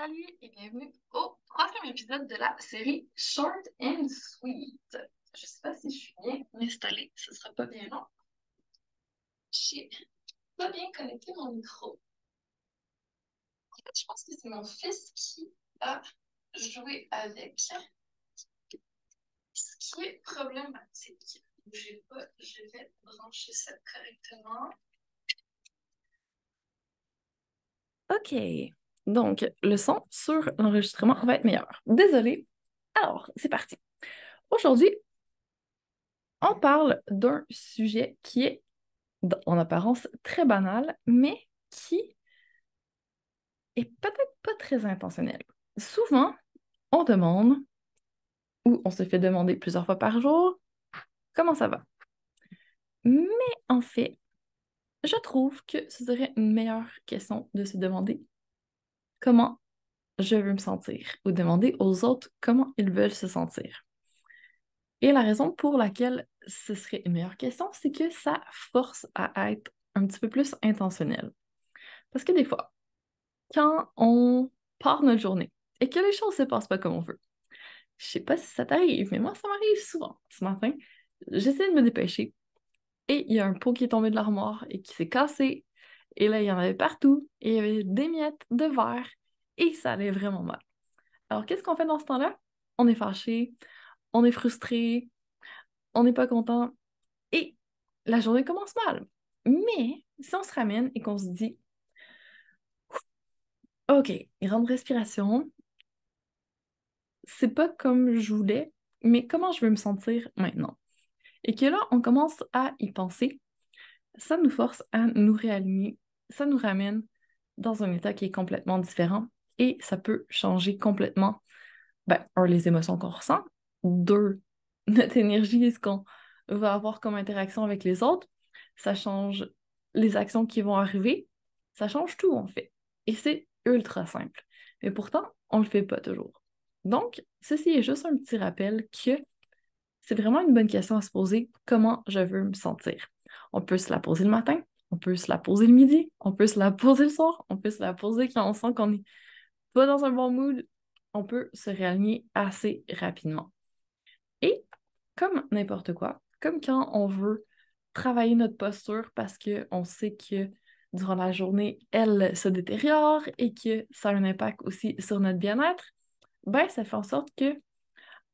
Salut et bienvenue au troisième épisode de la série Short and Sweet. Je sais pas si je suis bien installée, ce sera pas bien long. J'ai pas bien connecté mon micro. En fait, je pense que c'est mon fils qui a joué avec, ce qui est problématique. Bougez pas, je vais brancher ça correctement. OK. Donc, le son sur l'enregistrement va être meilleur. Désolée. Alors, c'est parti. Aujourd'hui, on parle d'un sujet qui est en apparence très banal, mais qui est peut-être pas très intentionnel. Souvent, on demande, ou on se fait demander plusieurs fois par jour, comment ça va? Mais en fait, je trouve que ce serait une meilleure question de se demander comment je veux me sentir, ou demander aux autres comment ils veulent se sentir. Et la raison pour laquelle ce serait une meilleure question, c'est que ça force à être un petit peu plus intentionnel. Parce que des fois, quand on part notre journée et que les choses ne se passent pas comme on veut. Je sais pas si ça t'arrive, mais moi, ça m'arrive souvent. Ce matin, j'essaie de me dépêcher et il y a un pot qui est tombé de l'armoire et qui s'est cassé. Et là, il y en avait partout et il y avait des miettes de verre et ça allait vraiment mal. Alors, qu'est-ce qu'on fait dans ce temps-là? On est fâché, on est frustré, on n'est pas content et la journée commence mal. Mais si on se ramène et qu'on se dit, OK, grande respiration, c'est pas comme je voulais, mais comment je veux me sentir maintenant? Et que là, on commence à y penser, ça nous force à nous réaligner, ça nous ramène dans un état qui est complètement différent et ça peut changer complètement, ben, un, les émotions qu'on ressent, deux, notre énergie et ce qu'on va avoir comme interaction avec les autres, ça change les actions qui vont arriver, ça change tout en fait. Et c'est ultra simple. Mais pourtant, on le fait pas toujours. Donc, ceci est juste un petit rappel que c'est vraiment une bonne question à se poser, comment je veux me sentir. On peut se la poser le matin, on peut se la poser le midi, on peut se la poser le soir, on peut se la poser quand on sent qu'on n'est pas dans un bon mood, on peut se réaligner assez rapidement. Et comme n'importe quoi, comme quand on veut travailler notre posture parce qu'on sait que durant la journée, elle se détériore et que ça a un impact aussi sur notre bien-être, ben ça fait en sorte que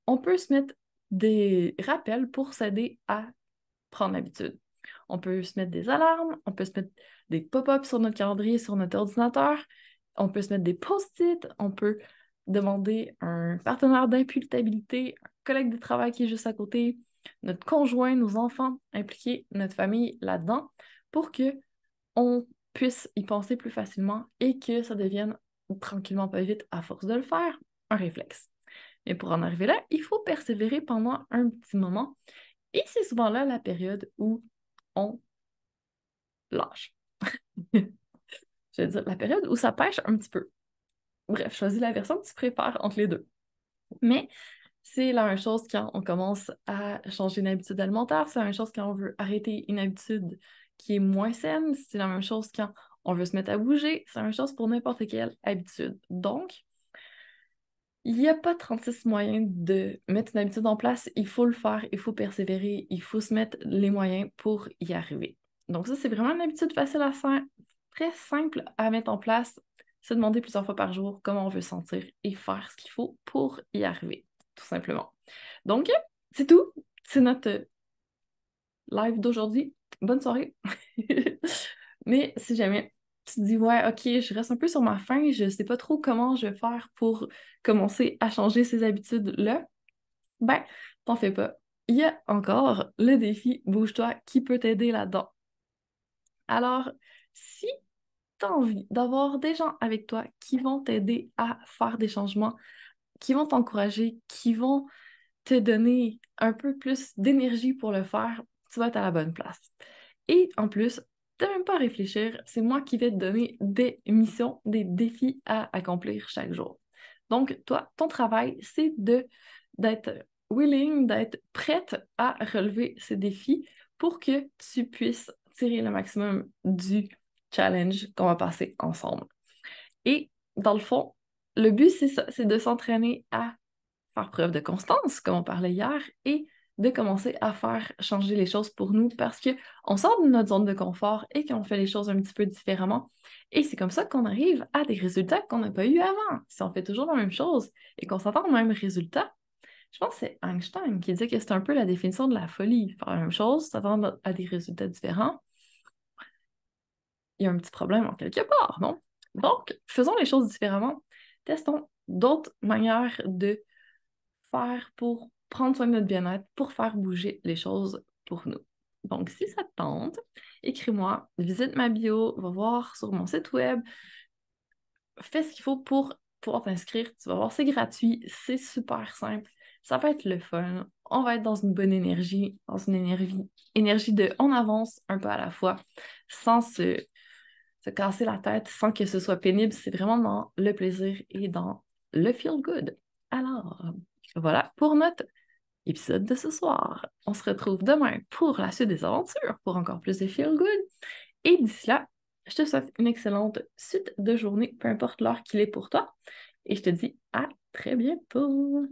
on peut se mettre des rappels pour s'aider à prendre l'habitude. On peut se mettre des alarmes, on peut se mettre des pop-ups sur notre calendrier, sur notre ordinateur, on peut se mettre des post-it, on peut demander un partenaire d'imputabilité, un collègue de travail qui est juste à côté, notre conjoint, nos enfants, impliquer notre famille là-dedans pour que on puisse y penser plus facilement et que ça devienne tranquillement pas vite, à force de le faire, un réflexe. Mais pour en arriver là, il faut persévérer pendant un petit moment. Et c'est souvent là la période où on lâche. Je veux dire, la période où ça pêche un petit peu. Bref, choisis la version que tu préfères entre les deux. Mais c'est la même chose quand on commence à changer une habitude alimentaire, c'est la même chose quand on veut arrêter une habitude qui est moins saine, c'est la même chose quand on veut se mettre à bouger, c'est la même chose pour n'importe quelle habitude. Donc, il n'y a pas 36 moyens de mettre une habitude en place. Il faut le faire, il faut persévérer, il faut se mettre les moyens pour y arriver. Donc ça, c'est vraiment une habitude facile à faire, très simple à mettre en place. Se demander plusieurs fois par jour comment on veut se sentir et faire ce qu'il faut pour y arriver, tout simplement. Donc, c'est tout. C'est notre live d'aujourd'hui. Bonne soirée. Mais si jamais tu te dis, ouais, ok, je reste un peu sur ma faim, je sais pas trop comment je vais faire pour commencer à changer ces habitudes-là, ben, t'en fais pas. Il y a encore le défi Bouge-toi qui peut t'aider là-dedans. Alors, si tu as envie d'avoir des gens avec toi qui vont t'aider à faire des changements, qui vont t'encourager, qui vont te donner un peu plus d'énergie pour le faire, tu vas être à la bonne place. Et en plus, t'as même pas à réfléchir, c'est moi qui vais te donner des missions, des défis à accomplir chaque jour. Donc, toi, ton travail, c'est d'être willing, d'être prête à relever ces défis pour que tu puisses tirer le maximum du challenge qu'on va passer ensemble. Et dans le fond, le but, c'est ça, c'est de s'entraîner à faire preuve de constance, comme on parlait hier, et de commencer à faire changer les choses pour nous parce qu'on sort de notre zone de confort et qu'on fait les choses un petit peu différemment. Et c'est comme ça qu'on arrive à des résultats qu'on n'a pas eu avant. Si on fait toujours la même chose et qu'on s'attend au même résultat, je pense que c'est Einstein qui dit que c'est un peu la définition de la folie. Faire la même chose, s'attendre à des résultats différents, il y a un petit problème en quelque part, non? Donc, faisons les choses différemment. Testons d'autres manières de faire pour prendre soin de notre bien-être, pour faire bouger les choses pour nous. Donc, si ça te tente, écris-moi, visite ma bio, va voir sur mon site web, fais ce qu'il faut pour pouvoir t'inscrire. Tu vas voir, c'est gratuit, c'est super simple, ça va être le fun, on va être dans une bonne énergie, dans une énergie de on avance un peu à la fois, sans se casser la tête, sans que ce soit pénible. C'est vraiment dans le plaisir et dans le feel good. Alors, voilà pour notre épisode de ce soir. On se retrouve demain pour la suite des aventures, pour encore plus de feel good. Et d'ici là, je te souhaite une excellente suite de journée, peu importe l'heure qu'il est pour toi. Et je te dis à très bientôt.